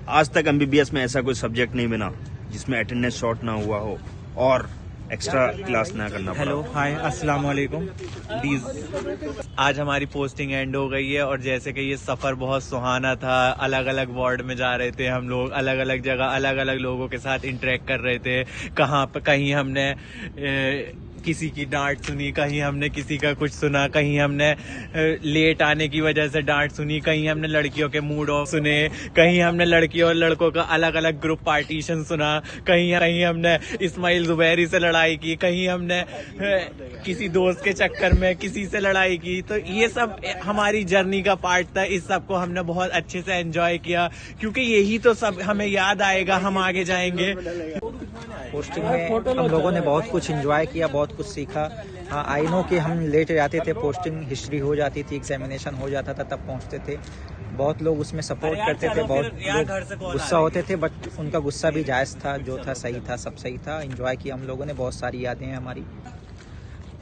आज तक MBBS में ऐसा कोई सब्जेक्ट नहीं बना जिसमें अटेंडेंस शॉर्ट ना हुआ हो और एक्स्ट्रा क्लास ना करना पड़ा। हेलो हाय अस्सलाम वालेकुम प्लीज। आज हमारी पोस्टिंग एंड हो गई है और जैसे कि ये सफ़र बहुत सुहाना था। अलग अलग वार्ड में जा रहे थे हम लोग, अलग अलग जगह अलग अलग लोगों के साथ इंटरेक्ट कर रहे थे। कहीं हमने किसी की डांट सुनी, कहीं हमने किसी का कुछ सुना, कहीं हमने लेट आने की वजह से डांट सुनी, कहीं हमने लड़कियों के मूड ऑफ सुने, कहीं हमने लड़कियों और लड़कों का अलग अलग ग्रुप पार्टीशन सुना, कहीं हमने इस्माइल जुबैरी से लड़ाई की, कहीं हमने किसी दोस्त के चक्कर में किसी से लड़ाई की। तो ये सब हमारी जर्नी का पार्ट था। इस सब को हमने बहुत अच्छे से एंजॉय किया क्योंकि यही तो सब हमें याद आएगा, हम आगे जाएंगे। पोस्टिंग में हम लोगों ने बहुत कुछ एंजॉय किया, बहुत कुछ सीखा। हाँ, आई नो कि हम लेट जाते थे, पोस्टिंग हिस्ट्री हो जाती थी, एग्जामिनेशन हो जाता था, तब पहुंचते थे। बहुत लोग उसमें सपोर्ट करते थे, बहुत लोग गुस्सा होते थे, बट उनका गुस्सा भी जायज़ था। जो था सही था, सब सही था। एंजॉय किया हम लोगों ने, बहुत सारी यादें हैं हमारी।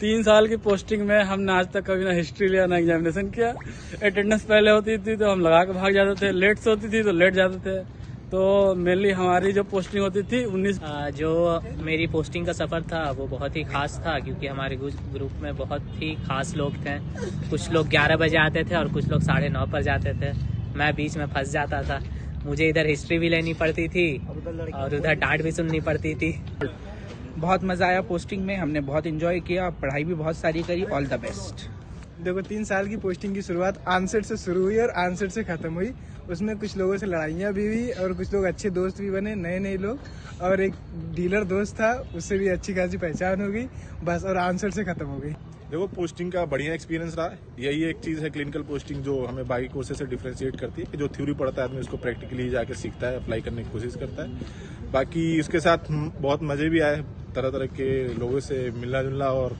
3 साल की पोस्टिंग में हमने आज तक कभी ना हिस्ट्री लिया ना एग्जामिनेशन किया। अटेंडेंस पहले होती थी तो हम लगा के भाग जाते थे, लेट से होती थी तो लेट जाते थे। तो मेनली हमारी जो पोस्टिंग होती थी 19 जो मेरी पोस्टिंग का सफ़र था वो बहुत ही खास था क्योंकि हमारे ग्रुप में बहुत ही खास लोग थे। कुछ लोग 11 बजे आते थे और कुछ लोग 9:30 पर जाते थे। मैं बीच में फंस जाता था। मुझे इधर हिस्ट्री भी लेनी पड़ती थी और उधर डांट भी सुननी पड़ती थी। बहुत मज़ा आया पोस्टिंग में, हमने बहुत एंजॉय किया, पढ़ाई भी बहुत सारी करी। All the best. देखो 3 साल की पोस्टिंग की शुरुआत आनसेट से शुरू हुई और आनसेट से खत्म हुई। उसमें कुछ लोगों से लड़ाइयाँ भी हुई और कुछ लोग अच्छे दोस्त भी बने, नए लोग। और एक डीलर दोस्त था, उससे भी अच्छी खासी पहचान हो गई बस, और आनसेट से खत्म हो गई। देखो पोस्टिंग का बढ़िया एक्सपीरियंस रहा। यही एक चीज़ है क्लिनिकल पोस्टिंग जो हमें बाकी कोर्सेज से डिफरेंशिएट करती है। जो थ्योरी पढ़ता है आदमी उसको प्रैक्टिकली जाके सीखता है, अप्लाई करने की कोशिश करता है। बाकी इसके साथ बहुत मज़े भी आए, तरह तरह के लोगों से मिलना जुलना, और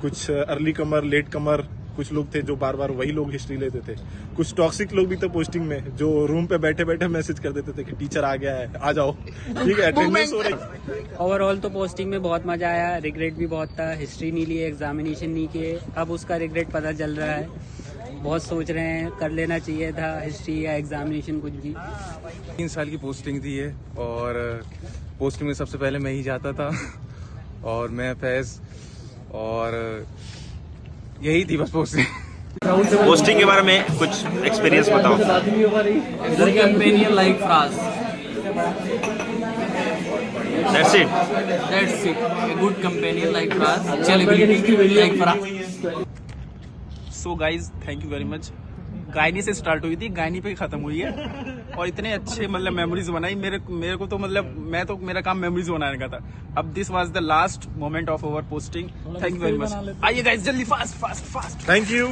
कुछ अर्ली कमर, लेट कमर, कुछ लोग थे जो बार बार वही लोग हिस्ट्री लेते थे। कुछ टॉक्सिक लोग भी थे पोस्टिंग में जो रूम पे बैठे बैठे मैसेज कर देते थे कि टीचर आ गया है, आ जाओ, ठीक है, अटेंडेंस हो रही। ओवरऑल तो पोस्टिंग में बहुत मजा आया। रिग्रेट भी बहुत था, हिस्ट्री नहीं लिए, एग्जामिनेशन नहीं किए। अब उसका रिग्रेट पता चल रहा है। बहुत सोच रहे हैं कर लेना चाहिए था हिस्ट्री या एग्जामिनेशन कुछ भी। 3 साल की पोस्टिंग थी ये, और पोस्टिंग में सबसे पहले मैं ही जाता था और मैं फैज, और यही थी बस पोस्टिंग। पोस्टिंग के बारे में कुछ एक्सपीरियंस बताओ। Companion like France. That's it. That's it. A good companion like France. Celebrity like France. So guys thank you very much. Gynae से स्टार्ट हुई थी, गायनी पे खत्म हुई है और इतने अच्छे मतलब मेमोरीज बनाई। मेरे को तो मतलब मेरा काम मेमोरीज बनाने का था। अब this was the last moment of our posting. Thank you very much. आइए गाइज जल्दी फास्ट। Thank you.